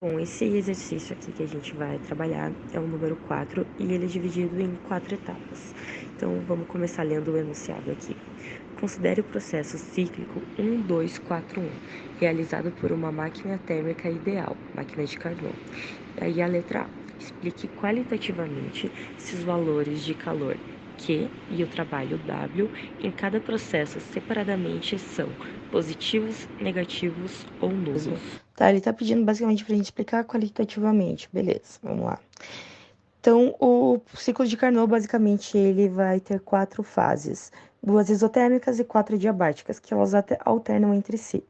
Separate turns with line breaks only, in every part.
Bom, esse exercício aqui que a gente vai trabalhar é o número 4 e ele é dividido em 4 etapas. Então, vamos começar lendo o enunciado aqui. Considere o processo cíclico 1, 2, 4, 1, realizado por uma máquina térmica ideal, máquina de Carnot. Aí a letra A. Explique qualitativamente se os valores de calor Q e o trabalho W em cada processo separadamente são positivos, negativos ou nulos.
Tá, ele tá pedindo basicamente pra gente explicar qualitativamente. Beleza, vamos lá. Então, o ciclo de Carnot, basicamente, ele vai ter 4 fases. 2 isotérmicas e 4 diabáticas, que elas alternam entre si.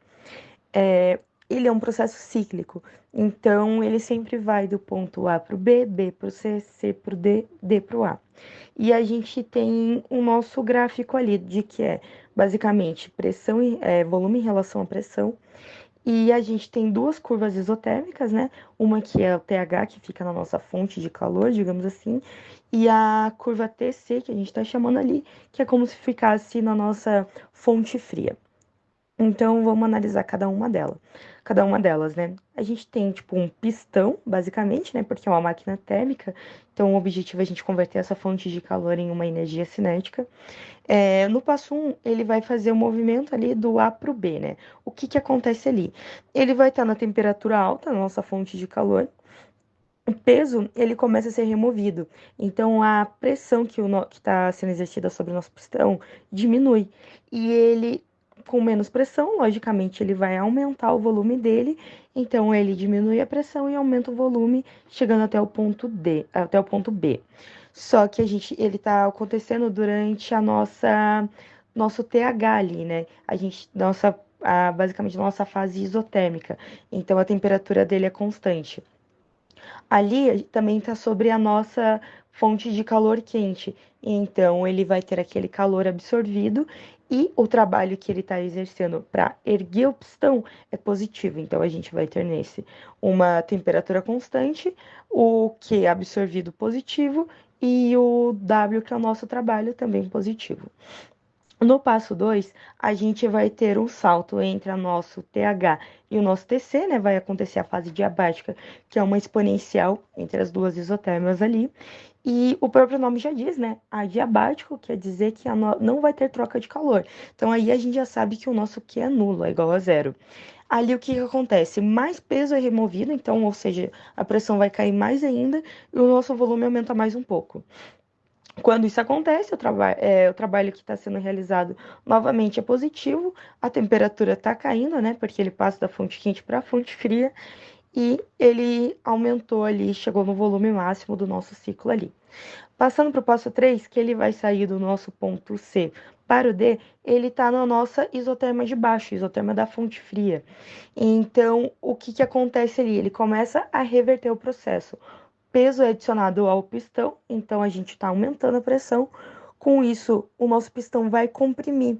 Ele é um processo cíclico, então ele sempre vai do ponto A para o B, B para o C, C para o D, D para o A. E a gente tem o nosso gráfico ali, de que é basicamente pressão e volume em relação à pressão. E a gente tem duas curvas isotérmicas, né? Uma que é o TH, que fica na nossa fonte de calor, digamos assim, e a curva TC, que a gente está chamando ali, que é como se ficasse na nossa fonte fria. Então, vamos analisar cada uma delas, né? A gente tem, tipo, um pistão, basicamente, né? Porque é uma máquina térmica, então o objetivo é a gente converter essa fonte de calor em uma energia cinética. No passo 1, ele vai fazer o movimento ali do A para o B, né? O que que acontece ali? Ele vai estar na temperatura alta, na nossa fonte de calor. O peso, ele começa a ser removido. Então, a pressão que está sendo exercida sobre o nosso pistão diminui. E ele, com menos pressão, logicamente, ele vai aumentar o volume dele. Então, ele diminui a pressão e aumenta o volume, chegando até o ponto D, até o ponto B. Só que ele está acontecendo durante nosso TH ali, né? Basicamente, nossa fase isotérmica. Então, a temperatura dele é constante. Ali também está sobre a nossa fonte de calor quente. Então, ele vai ter aquele calor absorvido e o trabalho que ele está exercendo para erguer o pistão é positivo. Então, a gente vai ter nesse uma temperatura constante, o Q absorvido positivo e o W, que é o nosso trabalho, também positivo. No passo 2, a gente vai ter um salto entre o nosso TH e o nosso TC, né? Vai acontecer a fase diabática, que é uma exponencial entre as duas isotérmicas ali. E o próprio nome já diz, né? Adiabático quer dizer que não vai ter troca de calor. Então aí a gente já sabe que o nosso Q é nulo, é igual a zero. Ali o que acontece? Mais peso é removido, então, ou seja, a pressão vai cair mais ainda e o nosso volume aumenta mais um pouco. Quando isso acontece, o trabalho que está sendo realizado novamente é positivo, a temperatura está caindo, né? Porque ele passa da fonte quente para a fonte fria e ele aumentou ali, chegou no volume máximo do nosso ciclo ali. Passando para o passo 3, que ele vai sair do nosso ponto C para o D, ele está na nossa isoterma de baixo, isoterma da fonte fria. Então, o que, que acontece ali? Ele começa a reverter o processo. Peso é adicionado ao pistão, então a gente está aumentando a pressão. Com isso, o nosso pistão vai comprimir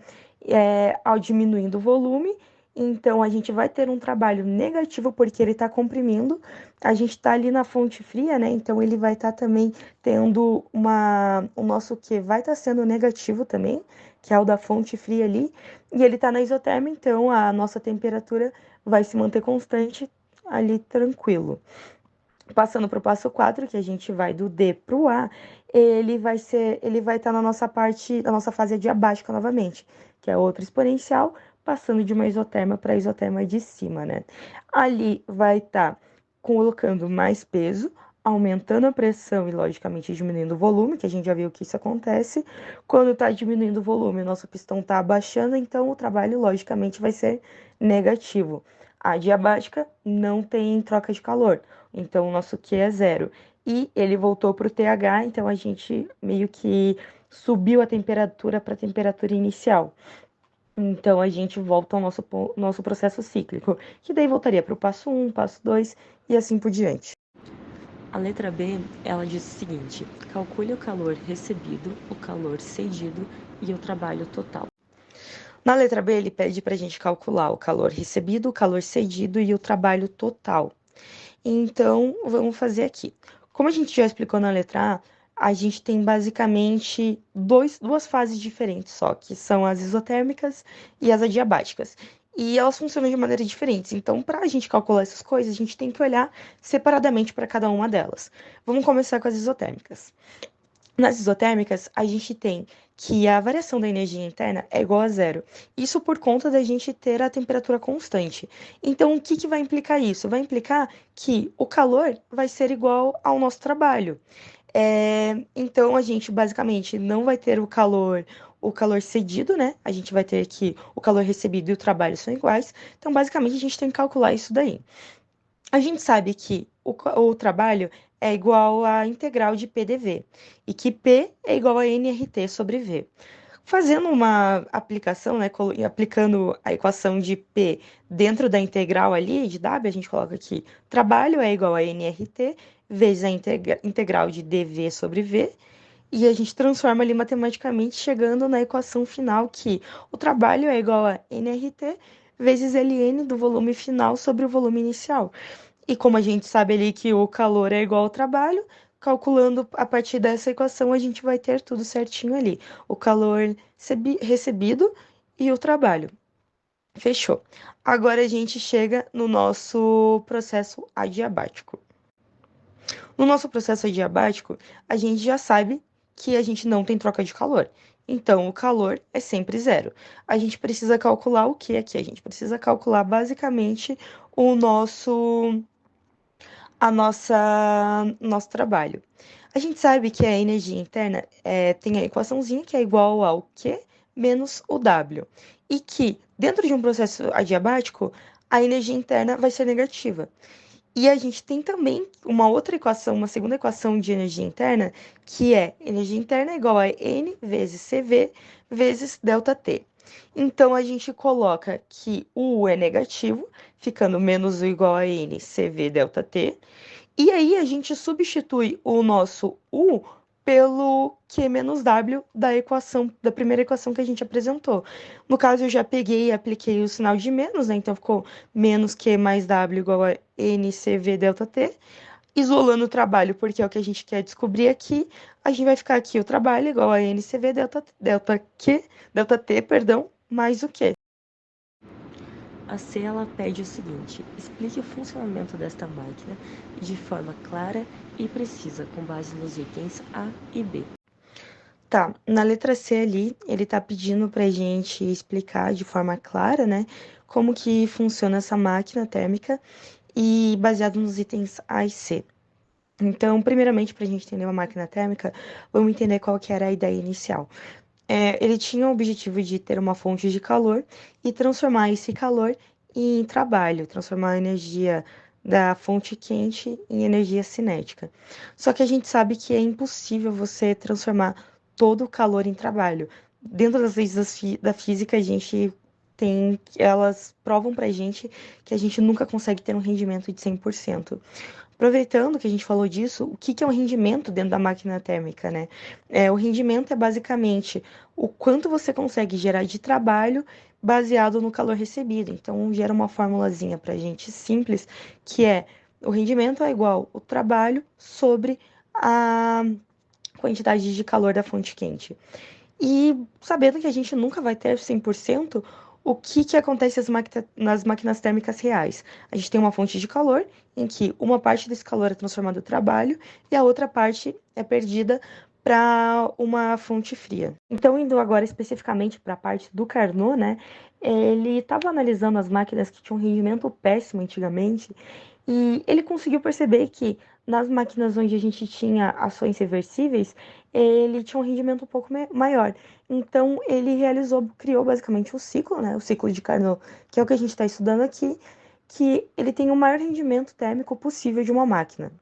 ao diminuindo o volume. Então, a gente vai ter um trabalho negativo porque ele está comprimindo. A gente está ali na fonte fria, né? Então, ele vai estar também tendo o nosso Q vai estar sendo negativo também, que é o da fonte fria ali. E ele está na isoterma, então a nossa temperatura vai se manter constante ali tranquilo. Passando para o passo 4, que a gente vai do D para o A, ele vai estar na nossa fase adiabática novamente, que é outra exponencial, passando de uma isoterma para a isoterma de cima, né? Ali vai estar colocando mais peso, aumentando a pressão e, logicamente, diminuindo o volume, que a gente já viu que isso acontece. Quando está diminuindo o volume, o nosso pistão está abaixando, então o trabalho, logicamente, vai ser negativo. A diabática não tem troca de calor. Então, o nosso Q é zero. E ele voltou para o TH, então a gente meio que subiu a temperatura para a temperatura inicial. Então, a gente volta ao nosso processo cíclico, que daí voltaria para o passo 1, passo 2 e assim por diante.
A letra B, ela diz o seguinte: calcule o calor recebido, o calor cedido e o trabalho total.
Na letra B, ele pede para a gente calcular o calor recebido, o calor cedido e o trabalho total. Então, vamos fazer aqui. Como a gente já explicou na letra A gente tem basicamente duas fases diferentes só, que são as isotérmicas e as adiabáticas. e elas funcionam de maneiras diferentes. Então, para a gente calcular essas coisas, a gente tem que olhar separadamente para cada uma delas. Vamos começar com as isotérmicas. Nas isotérmicas, a gente tem que a variação da energia interna é igual a zero. Isso por conta da gente ter a temperatura constante. Então, o que que vai implicar isso? Vai implicar que o calor vai ser igual ao nosso trabalho. Então, a gente basicamente não vai ter o calor cedido, né? A gente vai ter que o calor recebido e o trabalho são iguais. Então, basicamente, a gente tem que calcular isso daí. A gente sabe que o trabalho é igual à integral de PDV e que P é igual a nRT sobre V. Fazendo uma aplicação, né, aplicando a equação de P dentro da integral ali de W, a gente coloca aqui trabalho é igual a nRT vezes a integral de dV sobre V, e a gente transforma ali matematicamente, chegando na equação final que o trabalho é igual a nRT vezes ln do volume final sobre o volume inicial. E como a gente sabe ali que o calor é igual ao trabalho, calculando a partir dessa equação, a gente vai ter tudo certinho ali. O calor recebido e o trabalho. Fechou. Agora a gente chega no nosso processo adiabático. No nosso processo adiabático, a gente já sabe que a gente não tem troca de calor. Então, o calor é sempre zero. A gente precisa calcular o que aqui? A gente precisa calcular basicamente o nosso trabalho. A gente sabe que a energia interna tem a equaçãozinha que é igual ao Q menos o W. E que, dentro de um processo adiabático, a energia interna vai ser negativa. E a gente tem também uma outra equação, uma segunda equação de energia interna, que é energia interna é igual a N vezes CV vezes ΔT. Então, a gente coloca que o U é negativo, ficando menos ou igual a N CV ΔT. E aí, a gente substitui o nosso U pelo Q menos W da equação, da primeira equação que a gente apresentou. No caso, eu já peguei e apliquei o sinal de menos, né? Então, ficou menos Q mais W igual a NCV ΔT. Isolando o trabalho, porque é o que a gente quer descobrir aqui, a gente vai ficar aqui o trabalho igual a NCV ΔT, perdão, mais o Q.
A C ela pede o seguinte: explique o funcionamento desta máquina de forma clara e precisa, com base nos itens A e B.
Tá, na letra C ali, ele tá pedindo pra gente explicar de forma clara, né, como que funciona essa máquina térmica e baseado nos itens A e C. Então, primeiramente, para a gente entender uma máquina térmica, vamos entender qual que era a ideia inicial. Ele tinha o objetivo de ter uma fonte de calor e transformar esse calor em trabalho, transformar a energia da fonte quente em energia cinética. Só que a gente sabe que é impossível você transformar todo o calor em trabalho. Dentro das leis da física, a gente elas provam pra gente que a gente nunca consegue ter um rendimento de 100%. Aproveitando que a gente falou disso, o que é um rendimento dentro da máquina térmica, né? O rendimento é basicamente o quanto você consegue gerar de trabalho baseado no calor recebido. Então, gera uma formulazinha para a gente simples, que é o rendimento é igual o trabalho sobre a quantidade de calor da fonte quente. E sabendo que a gente nunca vai ter 100%, o que, que acontece nas máquinas térmicas reais? A gente tem uma fonte de calor, em que uma parte desse calor é transformado em trabalho e a outra parte é perdida para uma fonte fria. Então, indo agora especificamente para a parte do Carnot, né? Ele estava analisando as máquinas que tinham um rendimento péssimo antigamente e ele conseguiu perceber que nas máquinas onde a gente tinha ações reversíveis, ele tinha um rendimento um pouco maior. Então, ele criou basicamente um ciclo, né? O ciclo de Carnot, que é o que a gente está estudando aqui, que ele tem o maior rendimento térmico possível de uma máquina.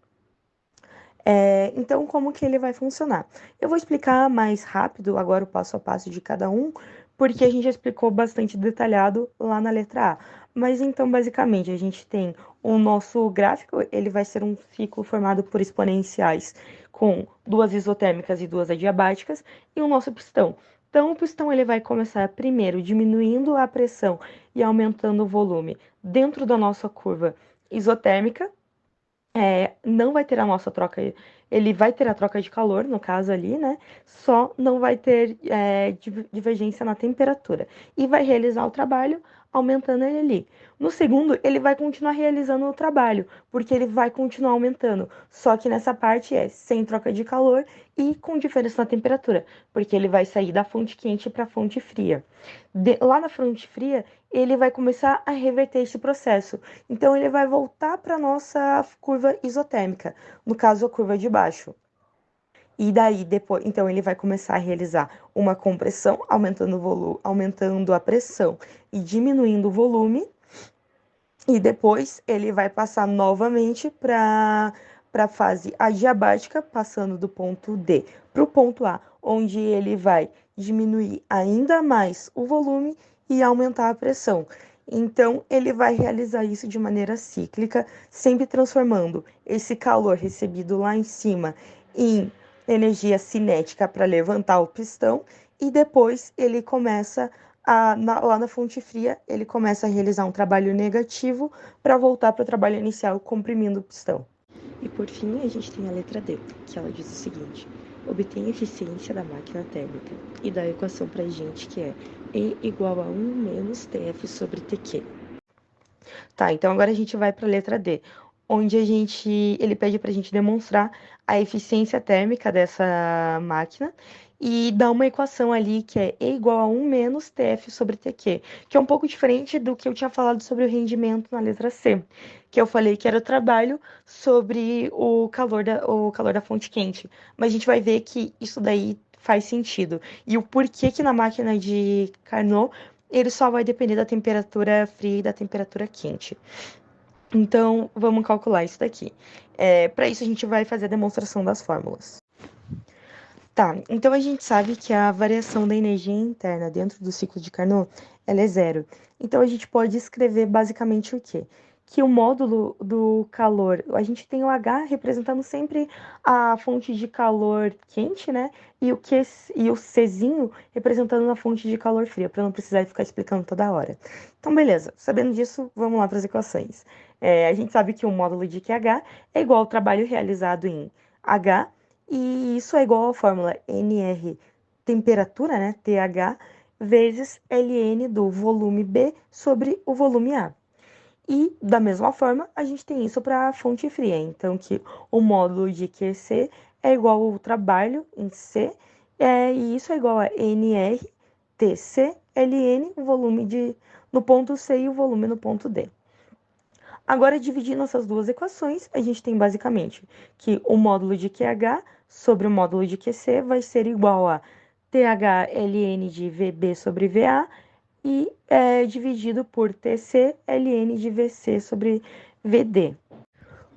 Então, como que ele vai funcionar? Eu vou explicar mais rápido agora o passo a passo de cada um, porque a gente já explicou bastante detalhado lá na letra A. Mas então, basicamente, a gente tem o nosso gráfico, ele vai ser um ciclo formado por exponenciais com duas isotérmicas e duas adiabáticas, e o nosso pistão. Então, o pistão ele vai começar primeiro diminuindo a pressão e aumentando o volume dentro da nossa curva isotérmica, não vai ter a nossa troca, ele vai ter a troca de calor, no caso ali, né? Só não vai ter divergência na temperatura. E vai realizar o trabalho aumentando ele ali. No segundo, ele vai continuar realizando o trabalho, porque ele vai continuar aumentando. Só que nessa parte é sem troca de calor e com diferença na temperatura, porque ele vai sair da fonte quente para a fonte fria. Lá na fonte fria, ele vai começar a reverter esse processo. Então, ele vai voltar para a nossa curva isotérmica, no caso, a curva de baixo. E daí, depois, então, ele vai começar a realizar uma compressão, aumentando o volume, aumentando a pressão e diminuindo o volume. E depois ele vai passar novamente para a fase adiabática, passando do ponto D para o ponto A, onde ele vai diminuir ainda mais o volume e aumentar a pressão. Então, ele vai realizar isso de maneira cíclica, sempre transformando esse calor recebido lá em cima em energia cinética para levantar o pistão, e depois ele começa lá na fonte fria, ele começa a realizar um trabalho negativo para voltar para o trabalho inicial, comprimindo o pistão.
E por fim, a gente tem a letra D, que ela diz o seguinte: obtém a eficiência da máquina térmica e dá a equação para a gente que é E igual a 1 menos TF sobre TQ.
Tá, então agora a gente vai para a letra D, onde ele pede para a gente demonstrar a eficiência térmica dessa máquina e dá uma equação ali que é E igual a 1 menos TF sobre TQ, que é um pouco diferente do que eu tinha falado sobre o rendimento na letra C, que eu falei que era o trabalho sobre o calor da fonte quente. Mas a gente vai ver que isso daí faz sentido. E o porquê que na máquina de Carnot ele só vai depender da temperatura fria e da temperatura quente. Então, vamos calcular isso daqui. Para isso, a gente vai fazer a demonstração das fórmulas. Tá, então a gente sabe que a variação da energia interna dentro do ciclo de Carnot, ela é zero. Então, a gente pode escrever basicamente o quê? Que o módulo do calor, a gente tem o H representando sempre a fonte de calor quente, né? E o Czinho representando a fonte de calor fria, para não precisar ficar explicando toda hora. Então, beleza. Sabendo disso, vamos lá para as equações. A gente sabe que o módulo de QH é igual ao trabalho realizado em H, e isso é igual à fórmula NR, temperatura, né? TH, vezes Ln do volume B sobre o volume A. E, da mesma forma, a gente tem isso para a fonte fria. Então, que o módulo de QC é igual ao trabalho em C, e isso é igual a NR, TC, Ln, o volume no ponto C e o volume no ponto D. Agora, dividindo essas duas equações, a gente tem basicamente que o módulo de QH sobre o módulo de QC vai ser igual a TH-Ln de VB sobre VA e dividido por TC-Ln de VC sobre VD.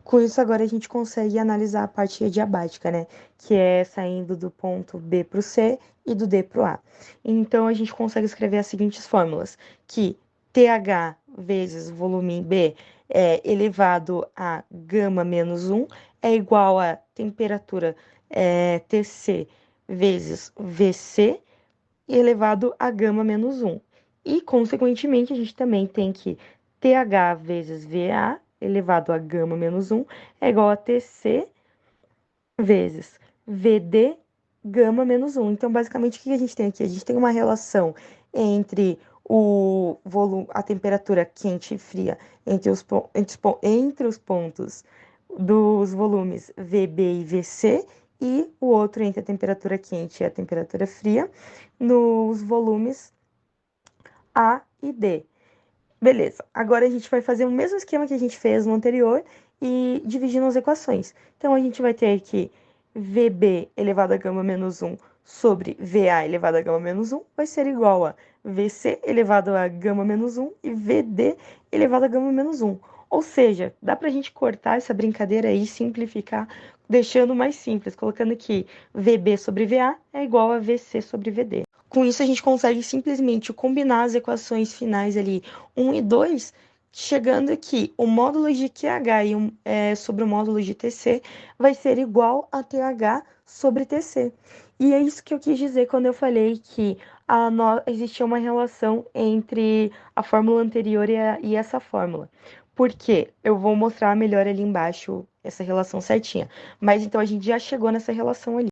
Com isso, agora a gente consegue analisar a parte adiabática, né? Que é saindo do ponto B para o C e do D para o A. Então, a gente consegue escrever as seguintes fórmulas, que TH vezes volume B elevado a gama menos 1 é igual a temperatura TC vezes VC elevado a gama menos 1. E, consequentemente, a gente também tem que TH vezes VA elevado a gama menos 1 é igual a TC vezes VD gama menos 1. Então, basicamente, o que a gente tem aqui? A gente tem uma relação entre o volume, a temperatura quente e fria entre os pontos dos volumes VB e VC, e o outro entre a temperatura quente e a temperatura fria nos volumes A e D. Beleza, agora a gente vai fazer o mesmo esquema que a gente fez no anterior e dividindo as equações. Então, a gente vai ter aqui VB elevado a gama menos 1 sobre VA elevado a gama menos 1 vai ser igual a VC elevado a gama menos 1 e VD elevado a gama menos 1. Ou seja, dá para a gente cortar essa brincadeira aí e simplificar, deixando mais simples, colocando que VB sobre VA é igual a VC sobre VD. Com isso, a gente consegue simplesmente combinar as equações finais ali 1 e 2, chegando aqui, o módulo de QH sobre o módulo de TC vai ser igual a TH sobre TC. E é isso que eu quis dizer quando eu falei que existia uma relação entre a fórmula anterior e essa fórmula. Porque eu vou mostrar melhor ali embaixo essa relação certinha. Mas então a gente já chegou nessa relação ali.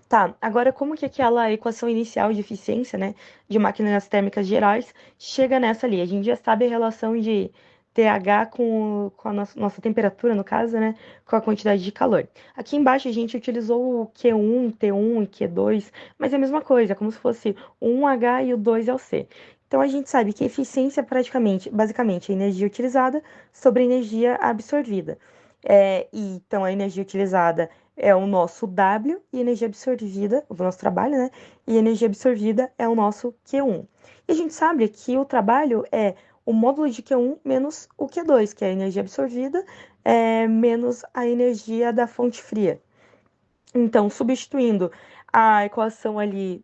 Tá, agora como que aquela equação inicial de eficiência, né, de máquinas térmicas gerais, chega nessa ali? A gente já sabe a relação de TH com a nossa temperatura, no caso, né, com a quantidade de calor. Aqui embaixo a gente utilizou o Q1, T1 e Q2, mas é a mesma coisa, é como se fosse o 1H e o 2 é o C. Então a gente sabe que eficiência é praticamente, basicamente, a energia utilizada sobre a energia absorvida. Então a energia utilizada é o nosso W e energia absorvida, o nosso trabalho, né? E energia absorvida é o nosso Q1. E a gente sabe que o trabalho é o módulo de Q1 menos o Q2, que é a energia absorvida, menos a energia da fonte fria. Então, substituindo a equação ali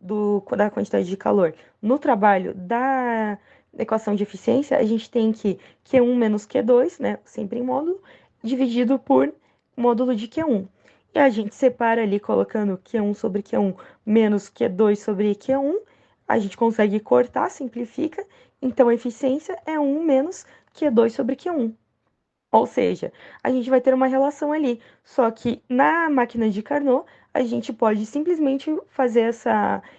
da quantidade de calor no trabalho da equação de eficiência, a gente tem que Q1 menos Q2, né, sempre em módulo, dividido por módulo de Q1. E a gente separa ali colocando Q1 sobre Q1 menos Q2 sobre Q1, a gente consegue cortar, simplifica, então a eficiência é 1 menos Q2 sobre Q1. Ou seja, a gente vai ter uma relação ali. Só que na máquina de Carnot, a gente pode simplesmente fazer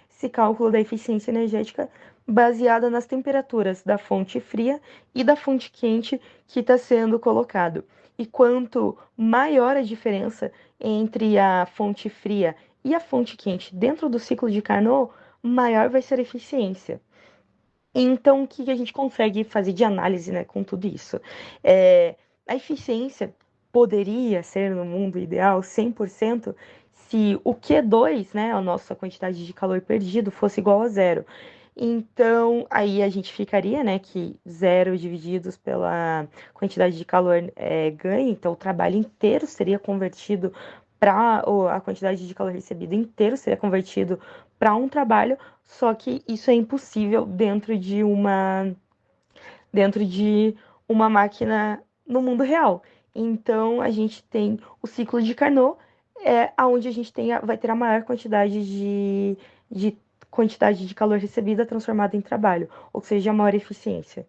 esse cálculo da eficiência energética baseada nas temperaturas da fonte fria e da fonte quente que está sendo colocado. E quanto maior a diferença entre a fonte fria e a fonte quente dentro do ciclo de Carnot, maior vai ser a eficiência. Então, o que a gente consegue fazer de análise, né, com tudo isso? É, a eficiência poderia ser, no mundo ideal, 100% se o Q2, né, a nossa quantidade de calor perdido, fosse igual a zero. Então, aí a gente ficaria, né, que zero divididos pela quantidade de calor ganho, então o trabalho inteiro seria convertido para a quantidade de calor recebido inteiro seria convertido para um trabalho, só que isso é impossível dentro de uma máquina no mundo real. Então a gente tem o ciclo de Carnot, aonde a gente vai ter a maior de quantidade de calor recebida transformada em trabalho, ou seja, a maior eficiência.